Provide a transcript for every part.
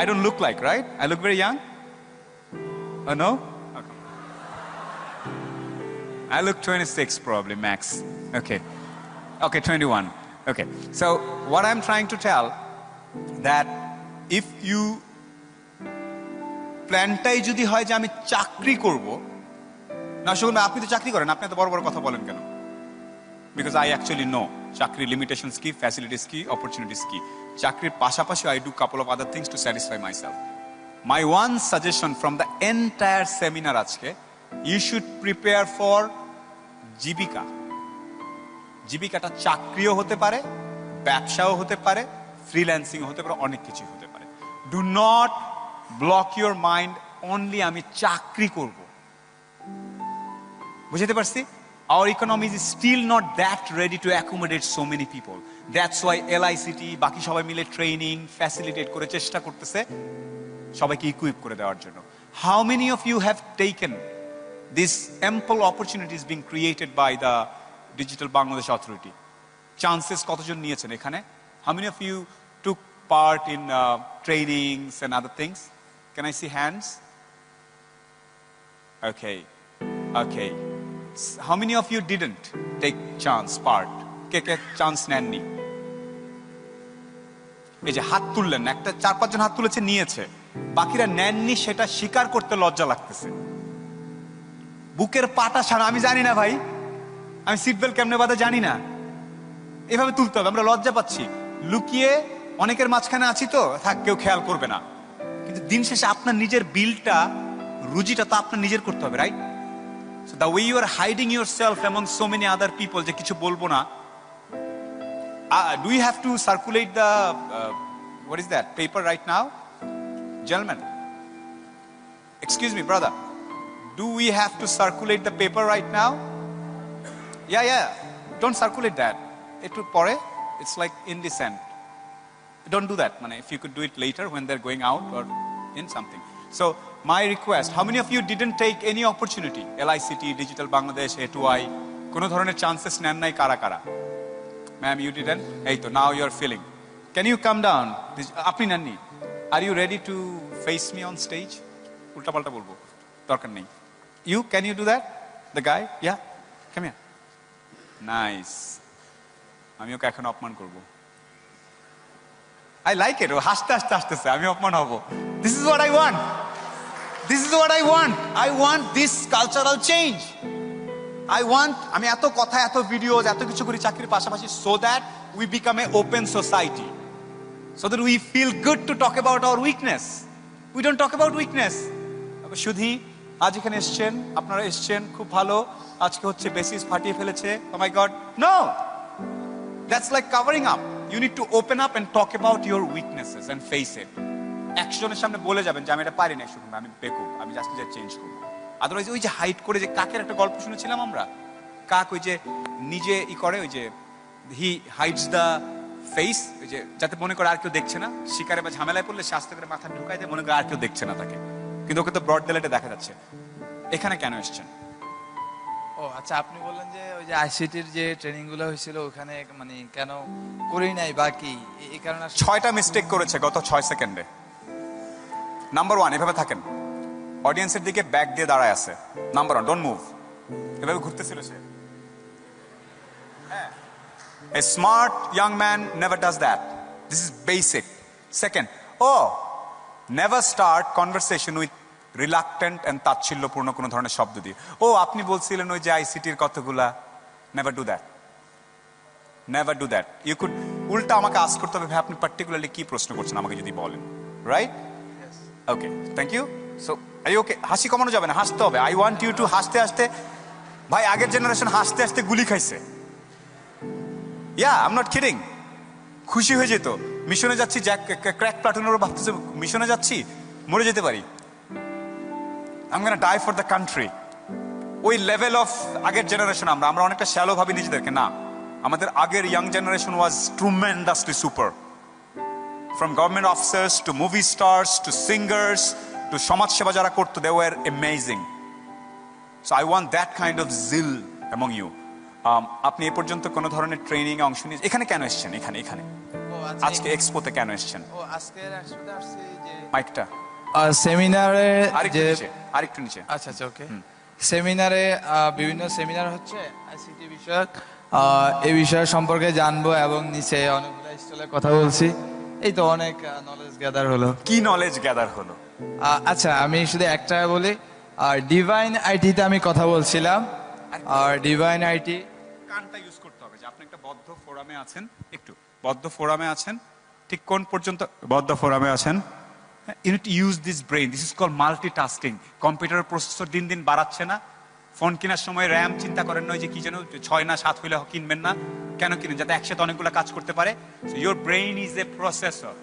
I don't look like, right? I look very young? Oh, no? Okay. I look 26 probably, max. Okay. Okay, 21. Okay. So, what I'm trying to tell, that if you প্ল্যানটাই যদি হয় যে আমি চাকরি করব, না শুনুন, আপনি তো চাকরি করেন, আপনি এত বড় বড় কথা বলেন কেন? বিকজ আই অ্যাকচুয়ালি নো চাকরি লিমিটেশনস কি, ফ্যাসিলিটিস কি, অপরচুনিটিস কি। চাকরির পাশাপাশি I do couple of other things to satisfy my self. My one suggestion from the entire seminar আজকে, ইউ শুড প্রিপেয়ার ফর জীবিকা। জীবিকাটা চাকরিও হতে পারে, ব্যবসাও হতে পারে, ফ্রিল্যান্সিং হতে পারে, অনেক কিছু হতে পারে। Do not block your mind only আমি চাকরি করব। বুঝতে পারছি? Our economy is still not that ready to accommodate so many people. That's why LICT বাকি সবাই মিলে ট্রেনিং ফ্যাসিলিটেট করে চেষ্টা করতেছে সবাইকে ইকুইপ করে দেওয়ার জন্য। How many of you have taken this ample opportunities being created by the Digital Bangladesh Authority? Chances কতজন নিয়েছেন এখানে? How many of you took part in trainings and other things? Can I see hands? Okay. Okay. How many of you didn't take part? K K chance নেননি? এই যে হাত তুললেন, একটা 4-5 জন হাত তুলেছে, নিয়েছে, বাকিরা নেননি, সেটা স্বীকার করতে লজ্জা লাগতেছে। বুকের পাটা ছাড়া আমি জানি না ভাই, আমি সিট বেল্ট কেমনে বাঁধা জানি না, এভাবে তুলতে হবে, আমরা লজ্জা পাচ্ছি। লুকিয়ে অনেকের মাঝখানে আছি তো, থাক কেউ খেয়াল করবে না, কিন্তু দিন শেষে আপনার নিজের বিলটা, রুজিটা তো আপনার নিজের করতে হবে, right? So the way you are hiding yourself among so many other people, যে কিছু বলবো না, do you have to circulate the what is that paper right now, gentlemen? Excuse me, brother, do we have to circulate the paper right now? Yeah, don't circulate that. Ettu pore, it's like indecent. Don't do that. If you could do it later when they're going out or in something. So my request, how many of you didn't take any opportunity? LICT, Digital Bangladesh, A2I, কোনো ধরনের chances নেন নাই কারা কারা? Ma'am, you didn't? এই তো, now you're feeling. Can you come down? আপনি নেননি? Are you ready to face me on stage? উল্টা পাল্টা বলবো, দরকার নেই। You, can you do that? The guy? Yeah? Come here. Nice. আমি ওকে এখন অপমান করবো। I like it. ও হাসতে হাসতে আসতেছে, আমি অপমান হব। This is what I want. This is what I want. I want this cultural change. I want, আমি এত কথা, এত ভিডিওস, এত কিছু করি চাকরির পাশাপাশি, so that we become an open society, so that we feel good to talk about our weakness. We don't talk about weakness. শুধু আজ এখানে এসছেন, আপনারা এসছেন, খুব ভালো, আজকে হচ্ছে বেসিস ফাটিয়ে ফেলেছে, oh my god, no, that's like covering up. You need to open up and talk about your weaknesses and face it. একজনের সামনে বলে যাবেন যে আমি এটা পারি না, শুনুন আমি বেকুব, আমি জাস্ট যা চেঞ্জ করবো। আদারওয়াইজ ওই যে হাইড করে, যে কাকের একটা গল্প শুনেছিলাম আমরা, কাক ওই যে নিজে করে, ওই যে হি হাইডস দ্য ফেস, ওই যে যাতে মনে করে আর কেউ দেখছে না, শিকারে বা ঝামেলায় পড়লে সে আস্তে করে মাথা ঢুকায় দেয়, মনে করে আর কেউ দেখছে না তাকে, কিন্তু ওকে তো ব্রড ডেলাইটে দেখা যাচ্ছে। এখানে কেন এসছেন? ও আচ্ছা, আপনি বললেন যে ওই যে আইসিটির যে ট্রেনিং গুলো হয়েছিল ওখানে কেন করি নাই বা কি, এই কারণে 6টা মিস্টেক করেছে গত 6 সেকেন্ডে। নাম্বার 1, এভাবে থাকেন, অডিয়েন্সের দিকে ব্যাক দিয়ে দাঁড়ায় আছে। নাম্বার 1, ডোন্ট মুভ, এভাবে ঘুরতেছিল সে। A smart young man never does that. This is basic. Second, never start conversation with reluctant and তাচ্ছিল্যপূর্ণ কোনো ধরনের শব্দ দিয়ে। আপনি বলছিলেন ওই যে আইসিটির কতগুলা, never do that. Never do that. You could উল্টা আমাকে আস্ক করতে হবে, ভাই আপনি পার্টিকুলারলি কি প্রশ্ন করছেন আমাকে যদি বলেন, right? Okay, thank you. So I okay, হাসি কমানো যাবে না, হাসতে হবে। আই ওয়ান্ট ইউ টু হাসতে হাসতে, ভাই আগের জেনারেশন হাসতে হাসতে গুলি খাইছে। I am not kidding. খুশি হয়ে যেত, মিশনে যাচ্ছি, ক্র্যাক প্লাটুনেরও ভাবতেছে মিশনে যাচ্ছি, মরে যেতে পারি, I am gonna die for the country. ওই লেভেল অফ আগের জেনারেশন আমরা অনেকটা শ্যালো ভাবি নিজেদেরকে, না, আমাদের আগের young generation was tremendously super. From government officers to movie stars to singers to সমাজ সেবা যারা করতো, they were amazing. So I want that kind of zeal among you. আপনি এ পর্যন্ত কোনো ধরনের ট্রেনিং এ অংশ নিয়ে এখানে কেন এসেছেন? এখানে ও আচ্ছা, আজকে এক্সপোতে কেন এসেছেন? আজকের একসাথে আসছি যে মাইকটা সেমিনারে আরেকটু যে নিচে, আরেকটু নিচে। আচ্ছা আচ্ছা ওকে সেমিনারে বিভিন্ন সেমিনার হচ্ছে আইসিটি বিষয়ক এই বিষয় সম্পর্কে জানবো এবং নিচে অনেকগুলো স্টলে কথা বলছি, এই তো অনেক নলেজ গ্যাদার হলো। কি নলেজ গ্যাদার হলো? আচ্ছা আমি শুধু একটা বলি, ডিভাইন আইটিতে আমি কথা বলছিলাম, আর ডিভাইন আইটি কানটা ইউজ করতে হবে যে আপনি একটা বদ্ধ ফোরামে আছেন, একটু বদ্ধ ফোরামে আছেন, ঠিক কোন পর্যন্ত বদ্ধ ফোরামে আছেন? You need to use this brain, this is call multitasking. কম্পিউটারের প্রসেসর দিন দিন বাড়াচ্ছে না, ফোন কেনার সময় র্যাম চিন্তা করেন নয় যে কি যেন 6 না 7 হইলে কিনবেন না, কেন কিনেন? যাতে একসাথে অনেকগুলো কাজ করতে পারে। So your brain is a processor.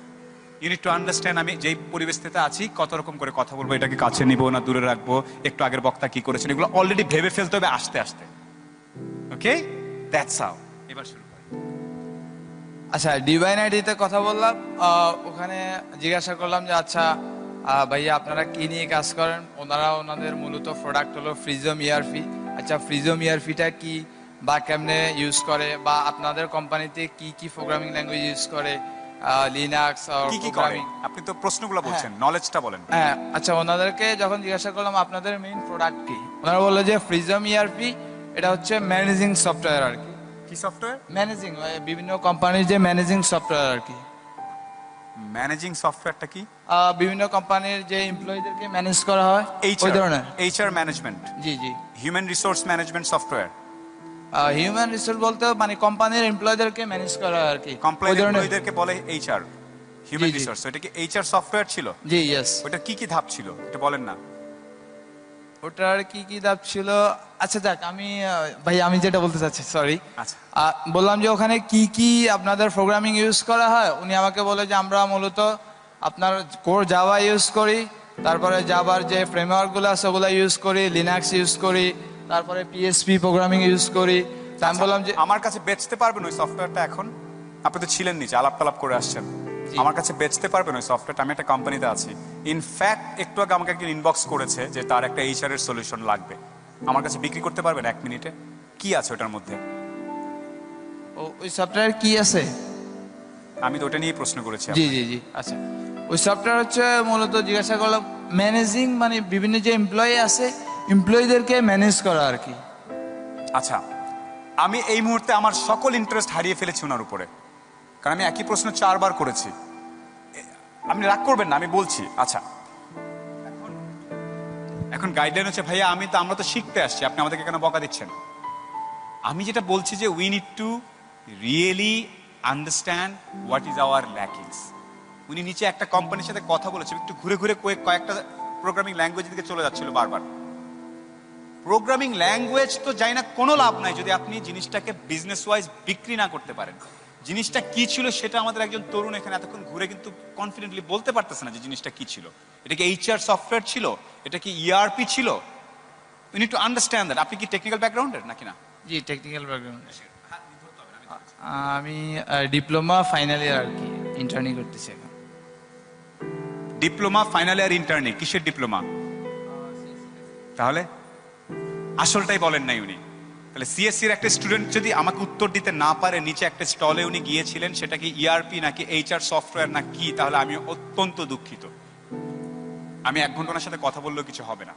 You need to understand আমি যেই পরিবেশতে আছি কত রকম করে কথা বলবো, এটাকে কাছে নিব না দূরে রাখবো, একটু আগের বক্তা কি করেছেন, এগুলো অলরেডি ভেবে ফেলতে হবে আস্তে আস্তে। ওকে, দ্যাটস হাউ। এবার শুরু করি। আচ্ছা ডিভাইন আইডিতে কথা বললাম, ওখানে জিজ্ঞাসা করলাম যে আচ্ছা ভাইয়া আপনারা কি নিয়ে কাজ করেন? ওনাদের মূলত প্রোডাক্ট হলো ফ্রিজম ইয়ারফি। আচ্ছা ফ্রিজম ইয়ারফিটা কি বা কেমনে ইউজ করে, বা আপনাদের কোম্পানিতে কি কি প্রোগ্রামিং ল্যাঙ্গুয়েজ ইউজ করে, লিনাক্স কি কি করে? আপনি তো প্রশ্নগুলো বলছেন, নলেজটা বলেন। হ্যাঁ আচ্ছা ওনাদেরকে যখন জিজ্ঞাসা করলাম আপনাদের মেইন প্রোডাক্ট কি, ওনারা বললো যে ফ্রিজম ইয়ারপি এটা হচ্ছে ম্যানেজিং সফটওয়্যার আর কি। কি সফটওয়্যার? ম্যানেজিং, বিভিন্ন কোম্পানির যে ম্যানেজিং সফটওয়্যার আর কি। ম্যানেজিং সফটওয়্যারটা কি? বিভিন্ন কোম্পানির যে এমপ্লয়ীদেরকে ম্যানেজ করা হয় ওই ধরনের। HR management? জি জি। Human resource management software? Human resource বলতে মানে কোম্পানির এমপ্লয়ীদেরকে ম্যানেজ করা আর কি। কোম্পানির এমপ্লয়ীদেরকে বলে এইচআর, হিউম্যান জি, জি। রিসোর্স। এটা কি এইচআর সফটওয়্যার ছিল? জি ইয়েস। ওটা কি কি ধাপ ছিল এটা বলেন না। ওটার কি কি ধাপ ছিল? আচ্ছা যাক আমি ভাই আমি যেটা বলতে চাচ্ছি সরি, আচ্ছা। বললাম যে ওখানে কি কি আপনাদের প্রোগ্রামিং ইউজ করা হয়। উনি আমাকে বলে যে আমরা মূলত আপনার কোর জাভা ইউজ করি, তারপরে জাভার যে ফ্রেমওয়ার্কগুলো আছে ওগুলো ইউজ করি, লিনাক্স ইউজ করি, তারপরে পিএসপি প্রোগ্রামিং ইউজ করি। তা আমি বললাম যে আমার কাছে বেচতে পারবেন ওই সফটওয়্যারটা এখন? আপনি তো ছিলেন নিচে, আলাপ টালাপ করে আসছেন। আমার কাছে বেচতে পারবেন ওই সফটওয়্যারটা? আমি একটা কোম্পানিতে আছি, ইনফ্যাক্ট একটু আগে আমাকে একজন ইনবক্স করেছে যে তার একটা এইচআর এর সলিউশন লাগবে। আমার কাছে বিক্রি করতে পারবেন 1 মিনিটে? কি আছে ওটার মধ্যে? ওই সফটওয়্যার কি আছে? আমি তো ওটা নিয়ে প্রশ্ন করেছি। জি জি জি। আচ্ছা ওই সফটওয়্যার হচ্ছে মূলত জিজ্ঞাসা করলাম ম্যানেজিং, মানে বিভিন্ন যে এমপ্লয়ি আছে এমপ্লয়ীদেরকে ম্যানেজ করা আর কি। আচ্ছা, আমি এই মুহূর্তে আমার সকল ইন্টারেস্ট হারিয়ে ফেলেছি ওনার উপরে, কারণ আমি একই প্রশ্ন 4 বার করেছি। আপনি রাগ করবেন না, আমি বলছি। আচ্ছা এখন গাইডলাইন হচ্ছে ভাইয়া আমরা তো শিখতে আসছি, আপনি আমাদেরকে কেন বকা দিচ্ছেন? আমি যেটা বলছি যে we need to really understand what is our lackings. উনি নিচে একটা কোম্পানির সাথে কথা বলেছে, একটু ঘুরে ঘুরে কয়েকটা প্রোগ্রামিং ল্যাঙ্গুয়েজ দিকে চলে যাচ্ছিল বারবার। প্রোগ্রামিং ল্যাঙ্গুয়েজ তো যাই না, কোনো লাভ নাই যদি আপনি জিনিসটাকে বিজনেস ওয়াইজ বিক্রি না করতে পারেন। জিনিসটা কি ছিল সেটা আমাদের একজন তরুণ এখানে এতক্ষণ ঘুরে কিন্তু কনফিডেন্টলি বলতে পারতেছে না যে জিনিসটা কি ছিল। এটা কি এইচআর সফটওয়্যার ছিল? এটা কি ইআরপি ছিল? We need to understand that. আপনি কি টেকনিক্যাল ব্যাকগ্রাউন্ডের নাকি না? জি টেকনিক্যাল ব্যাকগ্রাউন্ড। আমি ডিপ্লোমা ফাইনাল ইয়ার আর কি, ইন্টার্নি করতেছি এখন। Diploma final year internee? কিসের ডিপ্লোমা? তাহলে আসলটাই বলেন নাই উনি। তাহলে সিএসসির একটা স্টুডেন্ট যদি আমাকে উত্তর দিতে না পারে, নিচে একটা স্টলে উনি গিয়েছিলেন, সেটা কি ইআরপি নাকি এইচআর সফটওয়্যার না কি, তাহলে আমি অত্যন্ত দুঃখিত। আমি 1 ঘন্টা ওনার সাথে কথা বললেও কিছু হবে না।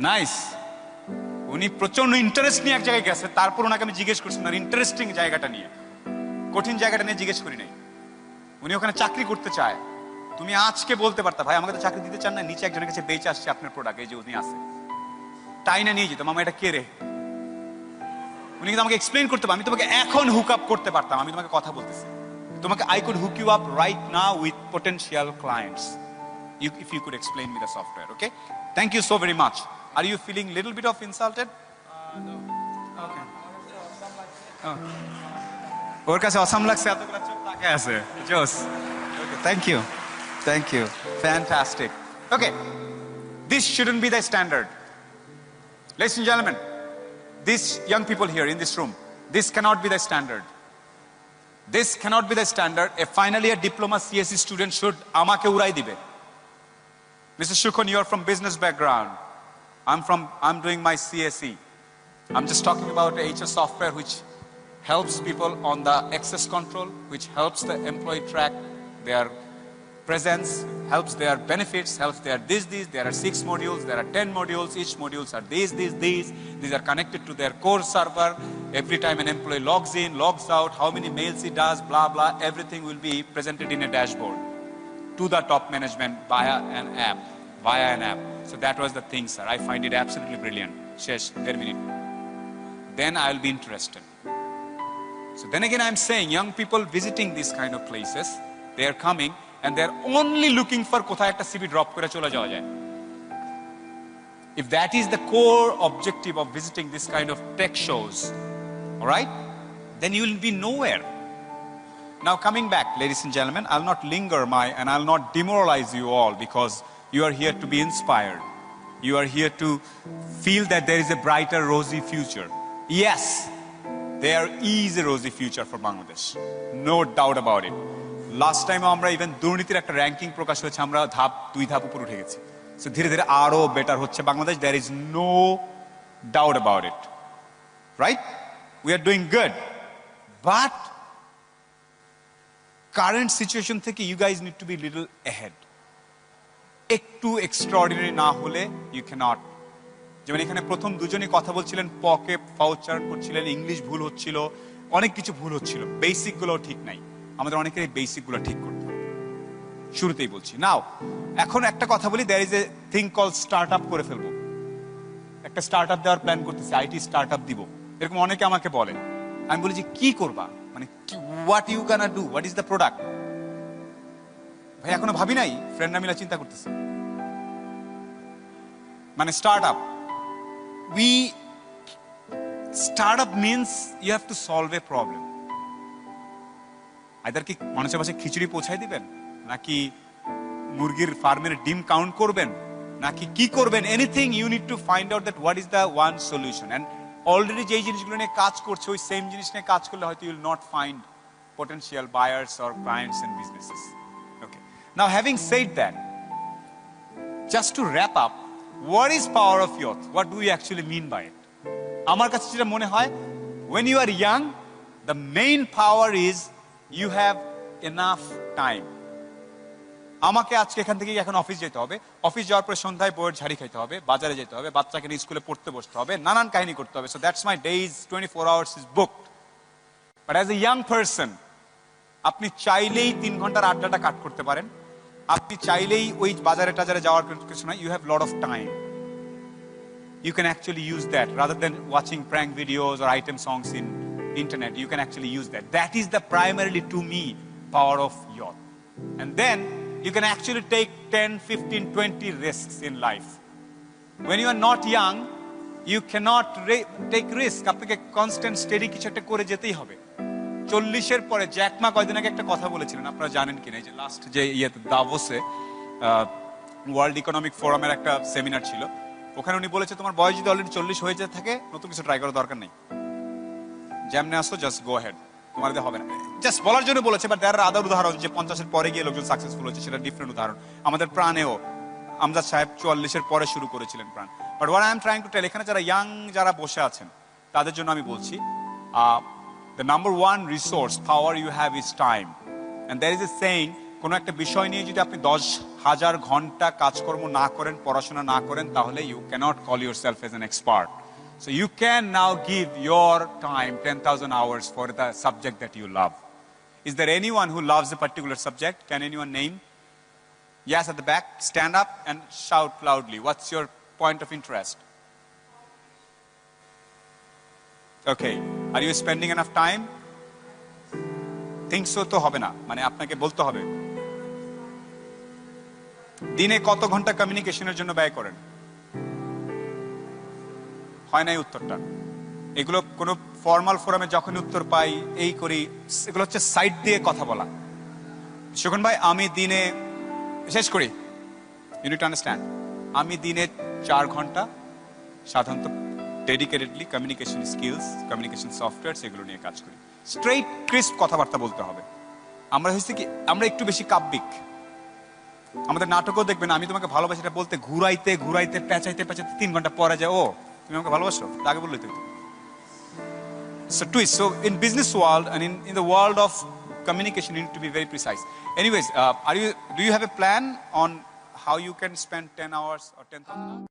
নাইস, উনি প্রচন্ড ইন্টারেস্ট নিয়ে এক জায়গায় গেছে, তারপর ওনাকে আমি জিজ্ঞেস করছি ওনার ইন্টারেস্টিং জায়গাটা নিয়ে, কঠিন জায়গাটা নিয়ে জিজ্ঞেস করি নাই। উনি ওখানে চাকরি করতে চায়। তুমি আজকে বলতে পারতা ভাই আমাকে তো চাকরি দিতে চান না, নিচে একজনের কাছে বেঁচে আসছে আপনার প্রোডাক্ট, এই যে উনি আছে, তাই না নিয়ে যেত মামা এটা কে রে। উনি কিন্তু আমাকে এক্সপ্লেইন করতে পারতাম, আমি তোমাকে এখন হুক আপ করতে পারতাম। আমি তোমাকে কথা বলতেছি, তোমাকে I could hook you up right now with potential clients if you could explain me the software. Okay, thank you so very much. Are you feeling little bit of insulted? No. Okay. ওর কাছে awesome লাগছে, এতগুলা চোখ তাকায় আছে। জোস। Okay, thank you, fantastic. Okay, this shouldn't be the standard. Ladies and gentlemen, these young people here in this room, this cannot be the standard. This cannot be the standard. A final year diploma CSE student should আমাকে উড়াই দিবে। Mr. Shukon, you're from business background. I'm doing my CSE. I'm just talking about HR software which helps people on the access control, which helps the employee track their presence, helps their benefits, helps their these. There are 6 modules, there are 10 modules, each modules are these. These are connected to their core server. Every time an employee logs in, logs out, how many mails he does, blah, blah, everything will be presented in a dashboard to the top management via an app. So that was the thing, sir. I find it absolutely brilliant. Shesh, 10 minutes. Then I'll be interested. So then again, I'm saying young people visiting these kind of places, they are coming and they're only looking for কোথায় একটা CV drop করে চলে যাওয়া যায়. If that is the core objective of visiting this kind of tech shows, all right, then you will be nowhere. Now coming back, ladies and gentlemen, I'll not linger and I'll not demoralize you all because you are here to be inspired. You are here to feel that there is a brighter, rosy future. Yes, there is a rosy future for Bangladesh. No doubt about it. Last time আমরা even দুর্নীতির একটা ranking প্রকাশ হয়েছে, আমরা 2 ধাপ উপরে উঠে গেছি। So ধীরে ধীরে আরো বেটার হচ্ছে Bangladesh. There is no doubt about it. Right? We are doing good. But current situation থেকে you guys need to be little ahead. একটু এক্সট্রাঅর্ডিনারি না হলে you cannot. যেমন এখানে প্রথম দুজনই কথা বলছিলেন, পকে ফাউচার করছিলেন, ইংলিশ ভুল হচ্ছিল, অনেক কিছু ভুল হচ্ছিল, বেসিক গুলো ঠিক নাই। আমাদের অনেকের এই বেসিক গুলো ঠিক করতে হবে, শুরুতেই বলছি। নাও এখন একটা কথা বলি, there is a thing called startup করে ফেলবো। একটা স্টার্টআপ দেওয়ার প্ল্যান করতেছি, আইটি স্টার্টআপ দিব, এরকম অনেকে আমাকে বলেন। আমি বলি যে কি করবা, মানে what you can do, what is the product. ভাই এখনো ভাবি নাই, ফ্রেন্ডরা মিলে চিন্তা করতেছি। মানে startup, startup means you have to solve a problem. Either কি মানুষের পাশে খিচুড়ি পৌঁছায় দিবেন, নাকি মুরগির ফার্মের ডিম কাউন্ট করবেন, নাকি কি করবেন, anything you need to find out that what is the one solution. And already যেই জিনিসগুলো নিয়ে কাজ করছে ওই সেম জিনিস নিয়ে কাজ করলে হয়তো you will not find potential buyers or clients and businesses. Okay. Now having said that, just to wrap up, what is power of youth? What do we actually mean by it? আমার কাছে যেটা মনে হয়, when you are young, the main power is you have enough time. আমাকে আজকে এখান থেকে এখন অফিস যেতে হবে, অফিস যাওয়ার পরে সন্ধ্যায় বইয়ের ঝাড়ি খাইতে হবে, বাজারে যেতে হবে, বাচ্চাকে নিয়ে স্কুলে পড়তে বসতে হবে, নানান কাহিনী করতে হবে। So that's my days, 24 hours is booked. But as a young person, আপনি চাইলেই 3 ঘন্টার আড্ডাটা কাট করতে পারেন, আপনি চাইলেই ওই বাজারে টাজারে যাওয়ার কিছু না, you have lot of time. You can actually use that rather than watching prank videos or item songs in internet. You can actually use that. That is the primarily, to me, power of youth. And then you can actually take 10, 15, 20 risks in life. When you are not young, you cannot take risk. আপনাকে constant steady কিছু একটা করে যেতেই হবে। 40-এর পরে Jack Ma কয়েকদিন আগে একটা কথা বলেছিলেন, আপনারা জানেন কিনা, যে লাস্ট যে দাভোসে ওয়ার্ল্ড ইকোনমিক ফোরামের একটা সেমিনার ছিল, ওখানে উনি বলেছে তোমার বয়স যদি অলরেডি 40 হয়ে যেতে থাকে, নতুন কিছু ট্রাই করার দরকার নেই, যেমনে আসো জাস্ট গো হেড, তোমার দিয়ে হবে না। জাস্ট বলার জন্য বলেছে, বাট দেয়ার আর আদার উদাহরণ যে 50-এর পরে গিয়ে লোকজন সাকসেসফুল হচ্ছে, সেটা ডিফারেন্ট উদাহরণ। আমাদের প্রাণেও আমজাদ সাহেব 44-এর পরে শুরু করেছিলেন Pran. But what I am trying to tell, এখানে যারা ইয়াং যারা বসে আছেন তাদের জন্য আমি বলছি, the number one resource power you have is time. And there is a saying, কোন একটা বিষয় নিয়ে যদি আপনি 10,000 ঘন্টা কাজকর্ম না করেন, পড়াশোনা না করেন, তাহলে you cannot call yourself as an expert. So you can now give your time 10,000 hours for the subject that you love. Is there anyone who loves a particular subject? Can anyone name? Yes, at the back. Stand up and shout loudly. What's your point of interest? Okay. Are you spending enough time? Think so তো হবে না, মানে আপনাকে বলতে হবে। দিনে কত ঘন্টা কমিউনিকেশনের জন্য ব্যয় করেন? হয় নাই উত্তরটা। এগুলো কোনো ফর্মাল ফোরামে যখন উত্তর পাই, এই করি, এগুলো হচ্ছে সাইড দিয়ে কথা বলা। সুখন ভাই, আমি দিনে, শেষ করি, ইউ নিড টু আন্ডারস্ট্যান্ড, আমি দিনে 4 ঘন্টা সাধারণত dedicatedly communication skills, communication software, এগুলো নিয়ে কাজ করি। স্ট্রেইট ক্রিস্প কথাবার্তা বলতে হবে। আমরা হচ্ছে কি, আমরা একটু বেশি কাব্যিক। আমাদের নাটকও দেখবেন, আমি তোমাকে ভালোবাসি এটা বলতে ঘুরাইতে ঘুরাইতে পেঁচাইতে পেঁচাইতে 3 ঘন্টা পরে যায়, ও তুমি আমাকে ভালোবাসো, আগে বললে তো। It's a twist. So in business world and in the world of communication, you need to be very precise. Anyways, do you have a plan on how you can spend 10 hours or 10,000 hours?